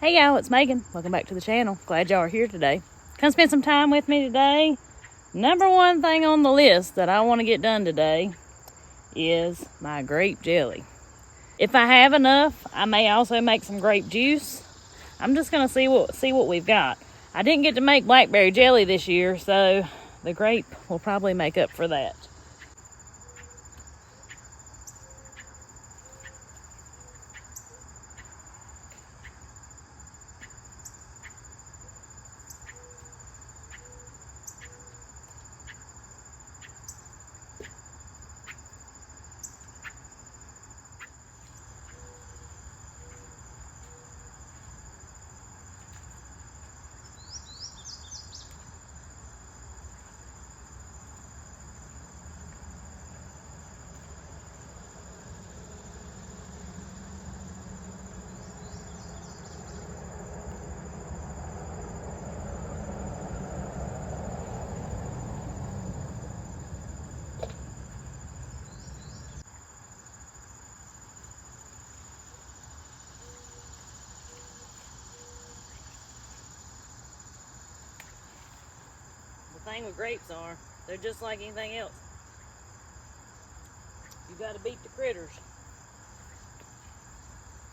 Hey y'all, it's Megan. Welcome back to the channel. Glad y'all are here today. Come spend some time with me today. Number one thing on the list that I want to get done today is my grape jelly. If I have enough, I may also make some grape juice. I'm just gonna see what we've got. I didn't get to make blackberry jelly this year, so the grape will probably make up for that. The thing with grapes are, they're just like anything else. You gotta beat the critters.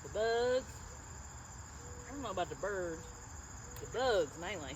The bugs. I don't know about the birds. The bugs mainly.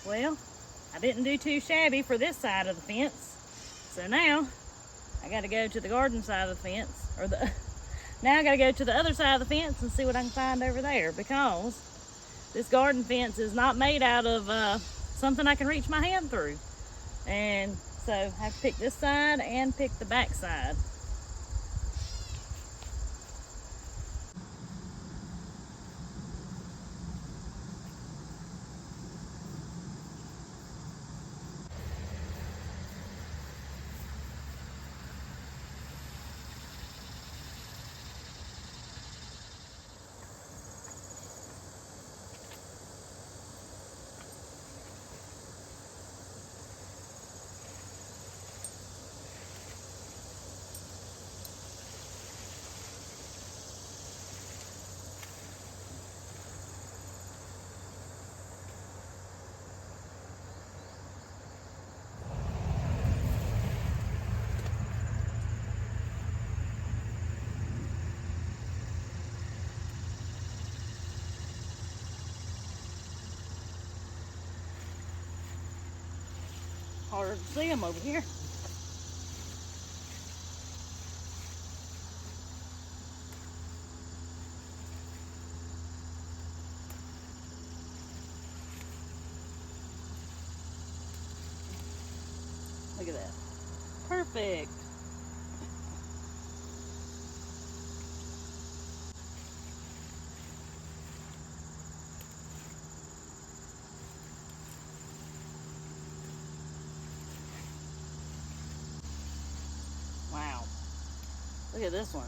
Well, I didn't do too shabby for this side of the fence. So now I gotta go to the garden side of the fence, now I gotta go to the other side of the fence and see what I can find over there, because this garden fence is not made out of something I can reach my hand through. And so I have to pick this side and pick the back side. Harder to see them over here. Look at that. Perfect. Wow. Look at this one.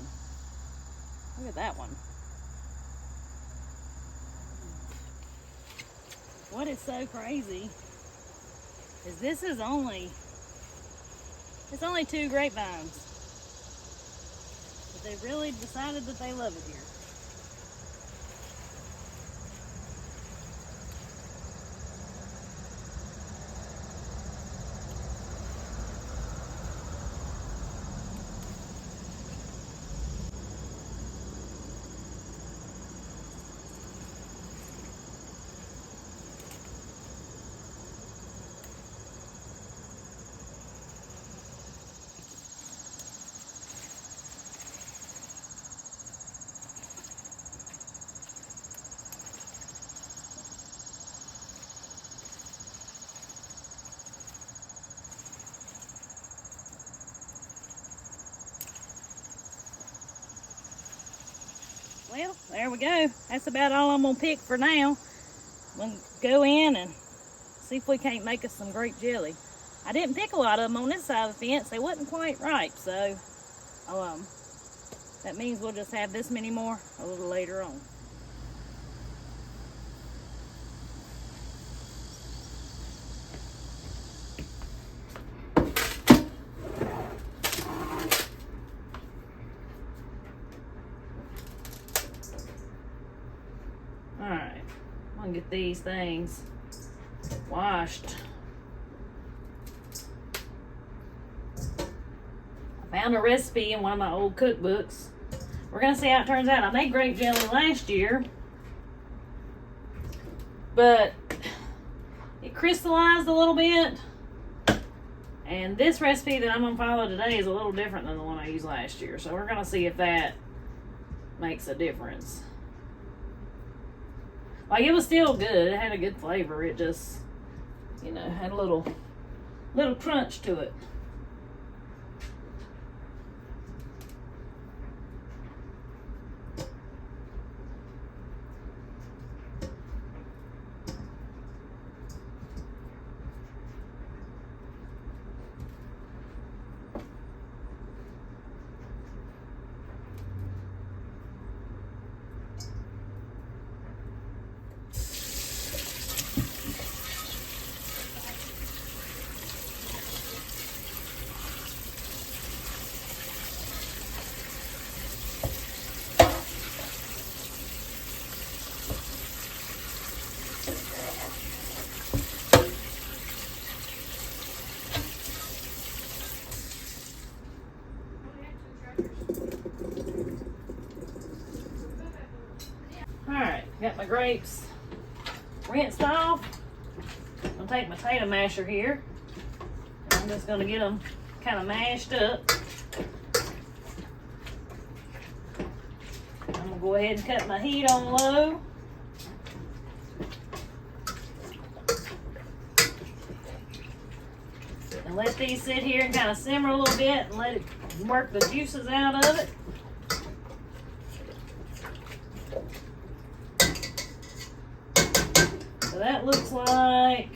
Look at that one. What is so crazy is this is only, it's only 2 grapevines. But they really decided that they love it here. Well, there we go. That's about all I'm gonna pick for now. I'm gonna go in and see if we can't make us some grape jelly. I didn't pick a lot of them on this side of the fence. They wasn't quite ripe, so that means we'll just have this many more a little later on. Alright, I'm gonna get these things washed. I found a recipe in one of my old cookbooks. We're gonna see how it turns out. I made grape jelly last year, but it crystallized a little bit. And this recipe that I'm gonna follow today is a little different than the one I used last year. So we're gonna see if that makes a difference. Like, it was still good. It had a good flavor. It just, you know, had a little crunch to it. Alright, got my grapes rinsed off. I'm gonna take my potato masher here. I'm just gonna get them kind of mashed up. I'm gonna go ahead and cut my heat on low. And let these sit here and kind of simmer a little bit and let it work the juices out of it. So that looks like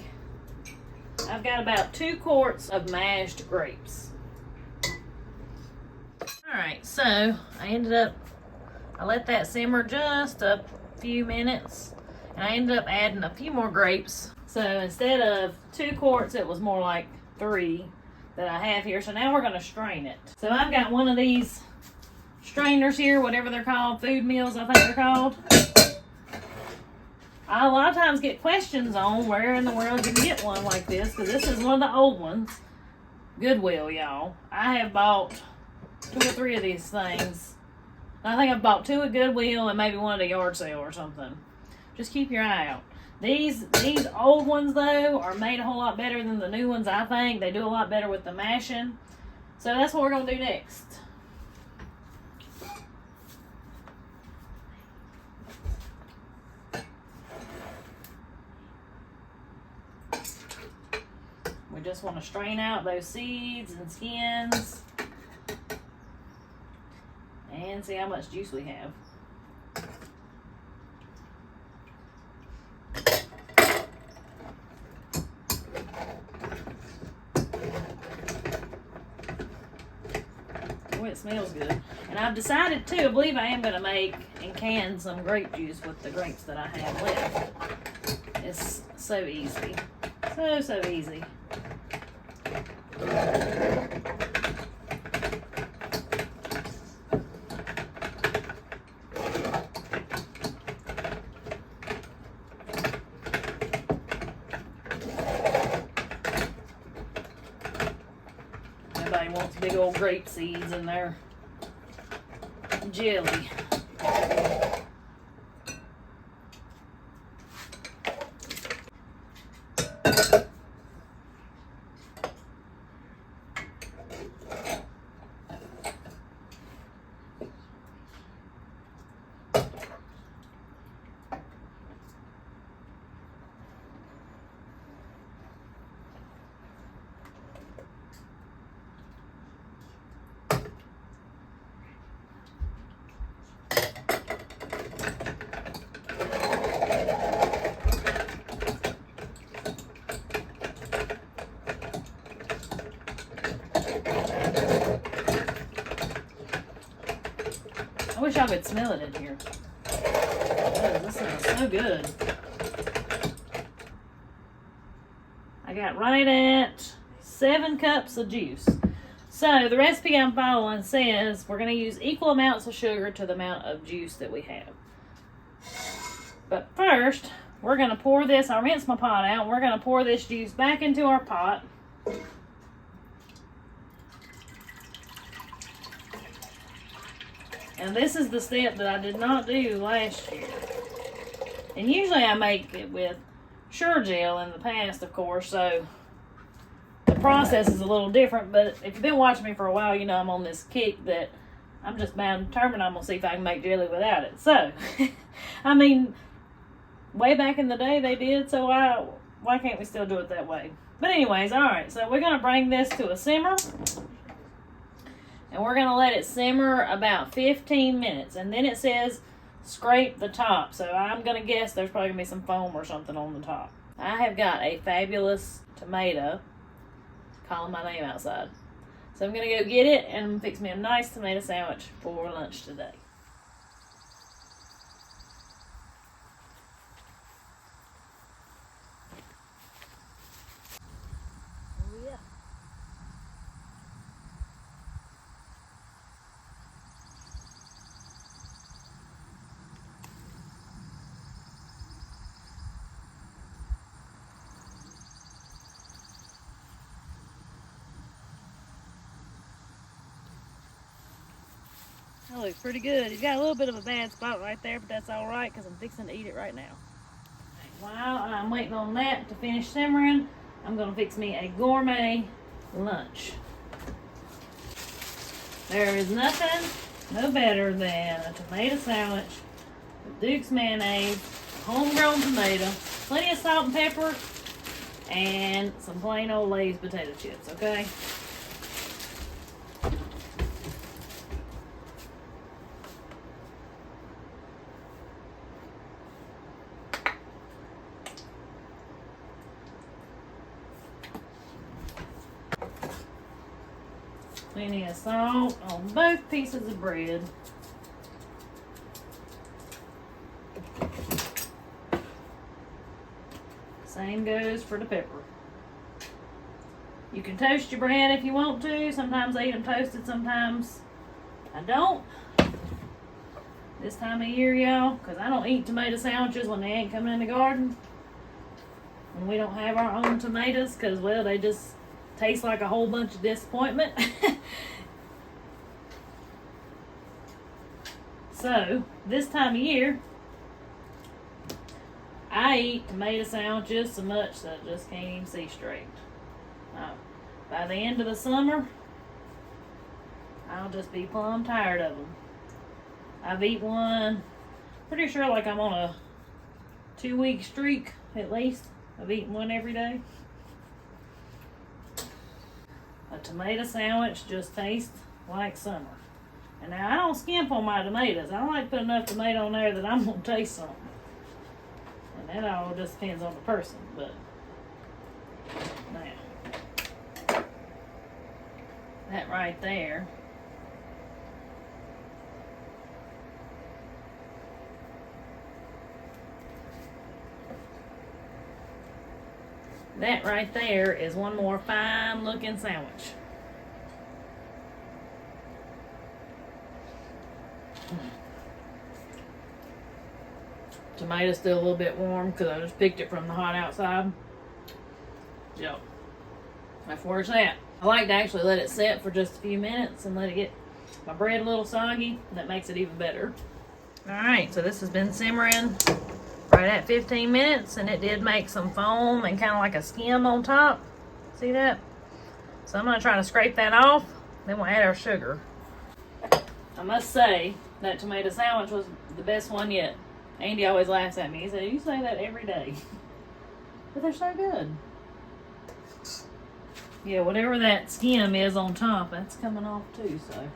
I've got about 2 quarts of mashed grapes. Alright, so I let that simmer just a few minutes, and I ended up adding a few more grapes. So instead of 2 quarts, it was more like 3 that I have here. So now we're going to strain it. So I've got one of these strainers here, whatever they're called, food mills I think they're called. I a lot of times get questions on where in the world you can get one like this, because this is one of the old ones. Goodwill, y'all. I have bought 2 or 3 of these things. I think I've bought 2 at Goodwill and maybe one at a yard sale or something. Just keep your eye out. These old ones, though, are made a whole lot better than the new ones, I think. They do a lot better with the mashing. So that's what we're going to do next. We just want to strain out those seeds and skins and see how much juice we have. Oh, it smells good. And I've decided too, I believe I am going to make and can some grape juice with the grapes that I have left. It's so easy. So easy. Everybody wants big old grape seeds in their jelly. wish y'all could smell it in here. Oh, this smells so good. I got right at 7 cups of juice. So the recipe I'm following says we're going to use equal amounts of sugar to the amount of juice that we have. But first, we're going to pour this. I'll rinse my pot out. We're going to pour this juice back into our pot. And this is the step that I did not do last year. And usually I make it with Jell in the past, of course, so the process is a little different. But if you've been watching me for a while, you know I'm on this kick that I'm just bound and determined I'm going to see if I can make jelly without it. So, I mean, way back in the day they did, so why can't we still do it that way? But anyways, alright, so we're going to bring this to a simmer. And we're going to let it simmer about 15 minutes. And then it says scrape the top. So I'm going to guess there's probably going to be some foam or something on the top. I have got a fabulous tomato calling my name outside. So I'm going to go get it and fix me a nice tomato sandwich for lunch today. That looks pretty good. It's got a little bit of a bad spot right there, but that's all right because I'm fixing to eat it right now. While I'm waiting on that to finish simmering, I'm going to fix me a gourmet lunch. There is nothing no better than a tomato sandwich with Duke's mayonnaise, homegrown tomato, plenty of salt and pepper, and some plain old Lay's potato chips, okay? Plenty of salt on both pieces of bread. Same goes for the pepper. You can toast your bread if you want to. Sometimes I eat them toasted, sometimes I don't. This time of year, y'all, because I don't eat tomato sandwiches when they ain't coming in the garden. And we don't have our own tomatoes because, well, they just taste like a whole bunch of disappointment. So, this time of year, I eat tomato sandwiches so much that I just can't even see straight. By the end of the summer, I'll just be plumb tired of them. I've eaten one, pretty sure like I'm on a 2-week streak at least. I've eaten one every day. A tomato sandwich just tastes like summer. And now I don't skimp on my tomatoes. I like to put enough tomato on there that I'm going to taste something. And that all just depends on the person. But now, that right there. That right there is one more fine looking sandwich. Tomato's still a little bit warm because I just picked it from the hot outside. So, that's where it's at. I like to actually let it set for just a few minutes and let it get my bread a little soggy. That makes it even better. Alright, so this has been simmering right at 15 minutes and it did make some foam and kind of like a skim on top. See that? So I'm going to try to scrape that off. Then we'll add our sugar. I must say that tomato sandwich was the best one yet. Andy always laughs at me. He said, "You say that every day." But they're so good. Yeah, whatever that skim is on top, that's coming off too, so.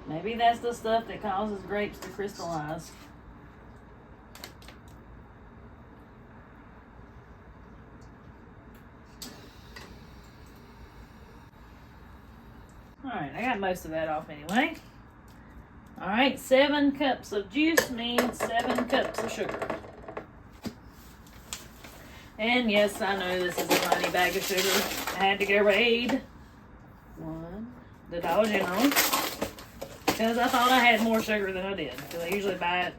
Maybe that's the stuff that causes grapes to crystallize. Alright, I got most of that off anyway. Alright, 7 cups of juice means 7 cups of sugar. And yes, I know this is a tiny bag of sugar. I had to grade the Dollar General because I thought I had more sugar than I did. Because I usually buy it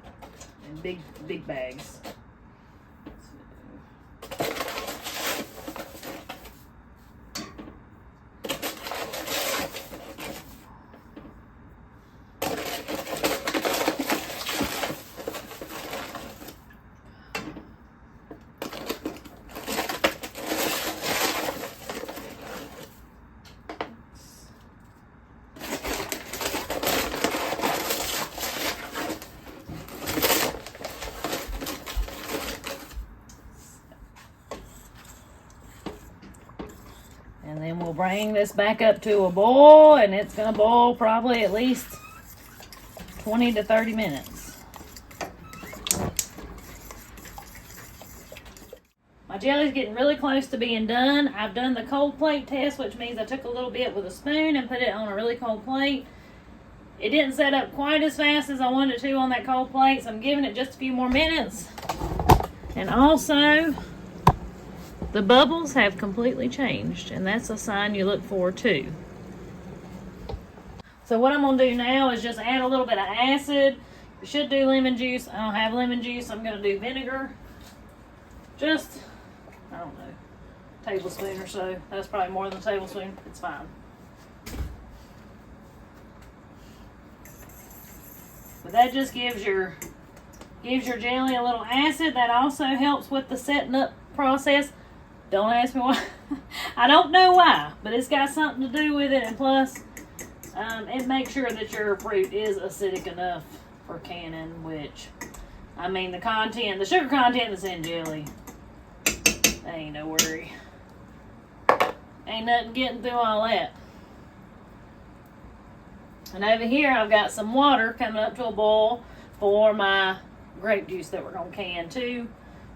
in big bags. And then we'll bring this back up to a boil, and it's going to boil probably at least 20 to 30 minutes. My jelly's getting really close to being done. I've done the cold plate test, which means I took a little bit with a spoon and put it on a really cold plate. It didn't set up quite as fast as I wanted it to on that cold plate, so I'm giving it just a few more minutes. And also, the bubbles have completely changed, and that's a sign you look for too. So what I'm going to do now is just add a little bit of acid. You should do lemon juice. I don't have lemon juice. I'm going to do vinegar. Just, I don't know, tablespoon or so. That's probably more than a tablespoon. It's fine. But that just gives your jelly a little acid. That also helps with the setting up process. Don't ask me why. I don't know why, but it's got something to do with it. And plus, it makes sure that your fruit is acidic enough for canning, which, I mean, the sugar content that's in jelly, ain't no worry. Ain't nothing getting through all that. And over here, I've got some water coming up to a boil for my grape juice that we're going to can too,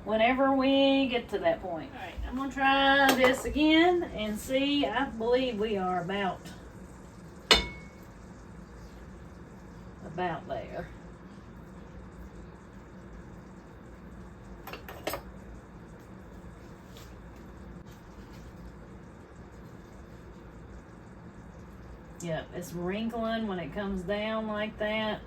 whenever we get to that point. All right, I'm going to try this again and see. I believe we are about there. Yep, it's wrinkling when it comes down like that.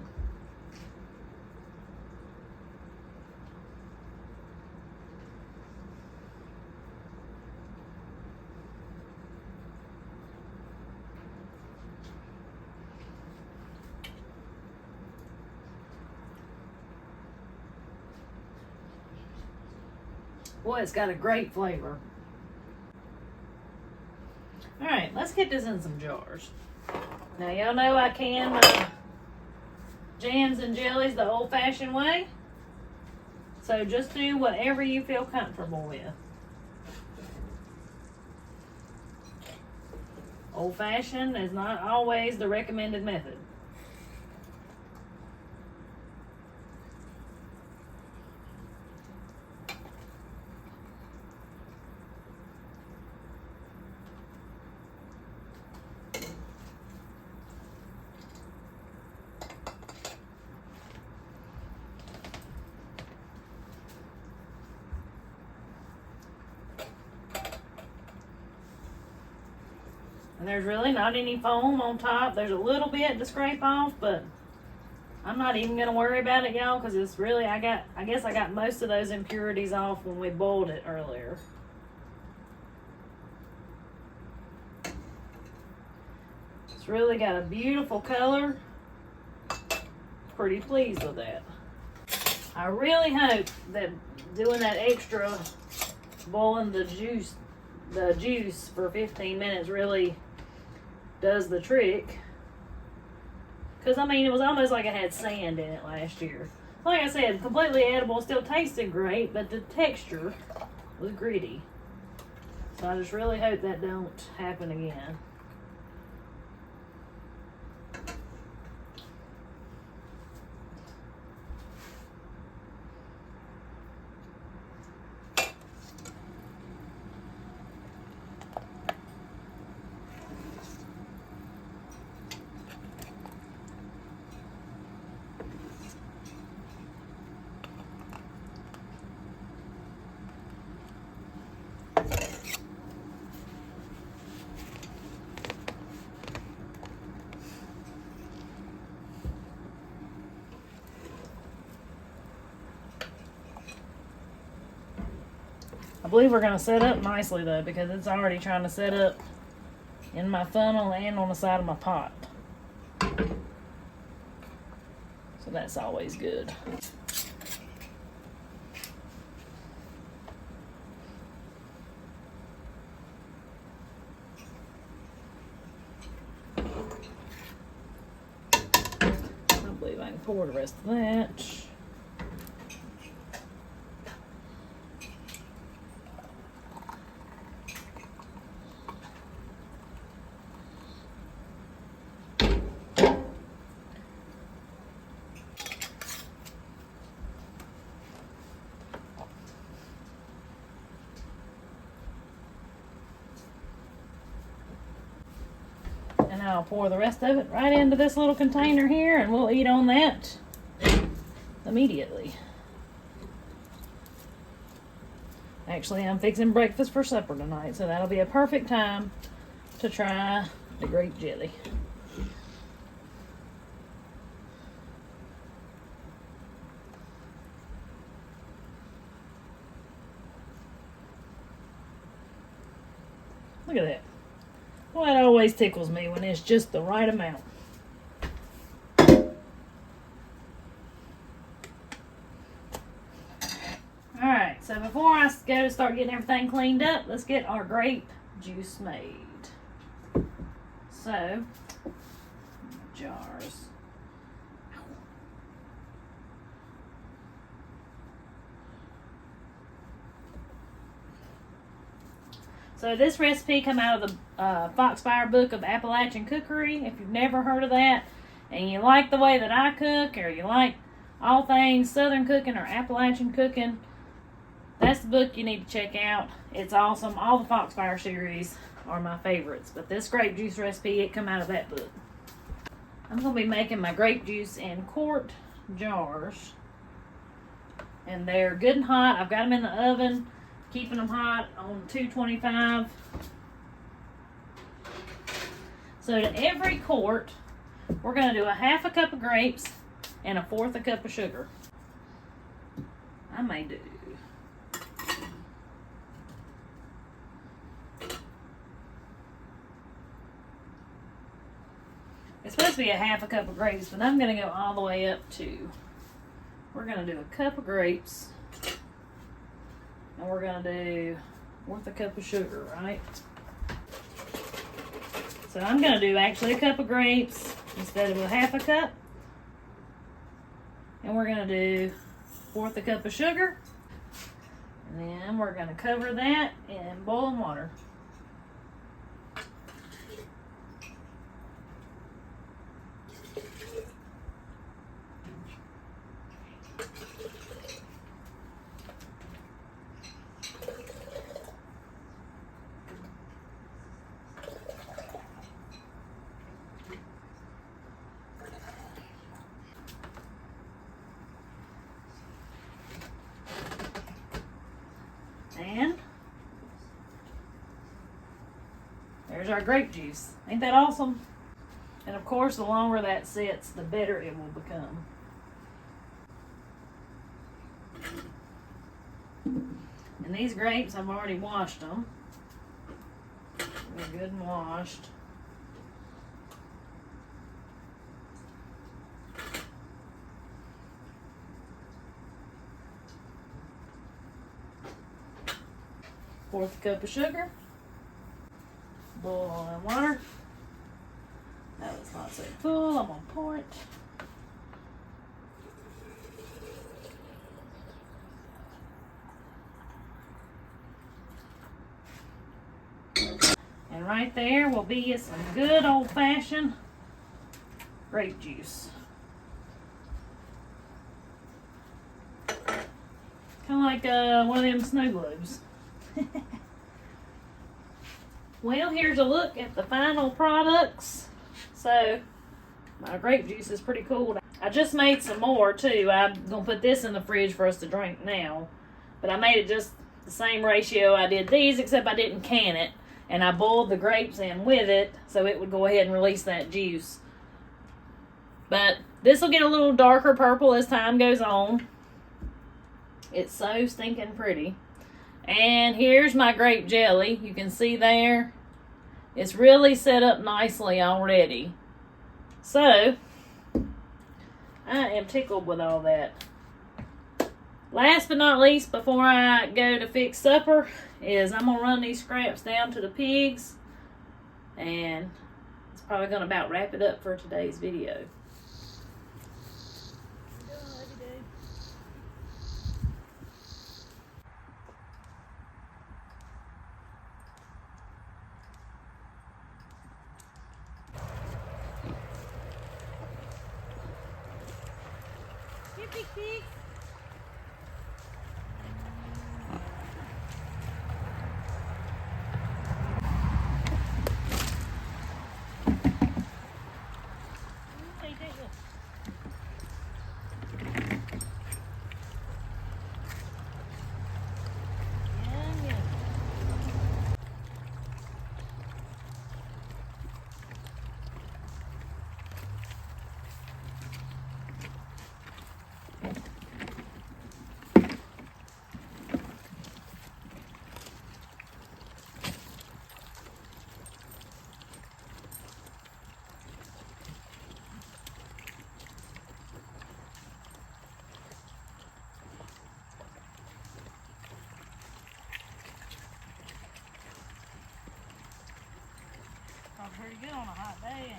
Boy, it's got a great flavor. All right, let's get this in some jars. Now, y'all know I can my jams and jellies the old-fashioned way. So just do whatever you feel comfortable with. Old-fashioned is not always the recommended method. And there's really not any foam on top. There's a little bit to scrape off, but I'm not even going to worry about it, y'all, because it's really, I guess I got most of those impurities off when we boiled it earlier. It's really got a beautiful color. Pretty pleased with that. I really hope that doing that extra, boiling the juice for 15 minutes really does the trick. Because, I mean, it was almost like it had sand in it last year. Like I said, completely edible, still tasted great, but the texture was gritty. So I just really hope that don't happen again. believe we're going to set up nicely though, because it's already trying to set up in my funnel and on the side of my pot. So that's always good. I believe I can pour the rest of that. And I'll pour the rest of it right into this little container here, and we'll eat on that immediately. Actually, I'm fixing breakfast for supper tonight, so that'll be a perfect time to try the grape jelly. Look at that. Well, it always tickles me when it's just the right amount. Alright, so before I go to start getting everything cleaned up, let's get our grape juice made. So, jars. So this recipe come out of the Foxfire Book of Appalachian Cookery. If you've never heard of that, and you like the way that I cook, or you like all things Southern cooking or Appalachian cooking, that's the book you need to check out. It's awesome. All the Foxfire series are my favorites, but this grape juice recipe, it come out of that book. I'm going to be making my grape juice in quart jars, and they're good and hot. I've got them in the oven, keeping them hot on 225. So to every quart, we're going to do a half a cup of grapes and a fourth a cup of sugar. I may do. It's supposed to be a half a cup of grapes, but I'm going to go all the way up to, we're going to do a cup of grapes. And we're going to do worth a cup of sugar, right? So I'm going to do actually a cup of grapes instead of a half a cup. And we're going to do fourth a cup of sugar. And then we're going to cover that in boiling water. And there's our grape juice. Ain't that awesome? And of course, the longer that sits, the better it will become. And these grapes, I've already washed them. They're good and washed. Fourth cup of sugar, boiling water. That was not so full. I'm gonna pour it. And right there will be some good old-fashioned grape juice. Kind of like one of them snow globes. Well, here's a look at the final products. So, my grape juice is pretty cool. I just made some more too. I'm going to put this in the fridge for us to drink now. But I made it just the same ratio I did these, except I didn't can it. And I boiled the grapes in with it, so it would go ahead and release that juice. But this will get a little darker purple as time goes on. It's so stinking pretty. And here's my grape jelly. You can see there, it's really set up nicely already. So, I am tickled with all that. Last but not least, before I go to fix supper, is I'm going to run these scraps down to the pigs. And it's probably going to about wrap it up for today's video. Pig. Pretty good on a hot day, ain't it?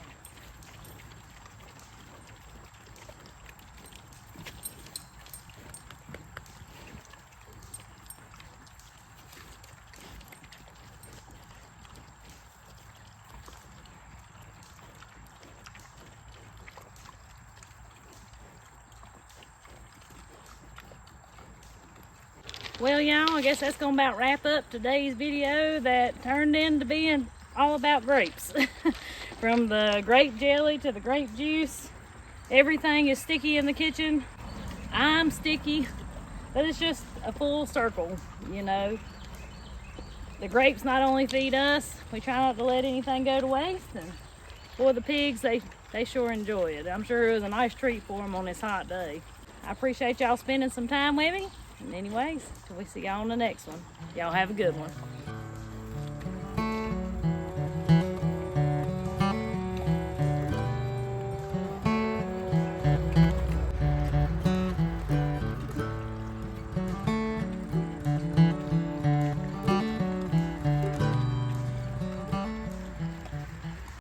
Well, y'all, I guess that's gonna about wrap up today's video that turned into being all about grapes. From the grape jelly to the grape juice, everything is sticky in the kitchen. I'm sticky, but it's just a full circle, you know. The grapes not only feed us, we try not to let anything go to waste, and boy, the pigs, they sure enjoy it. I'm sure it was a nice treat for them on this hot day. I appreciate y'all spending some time with me. And anyways, till we see y'all on the next one. Y'all have a good one.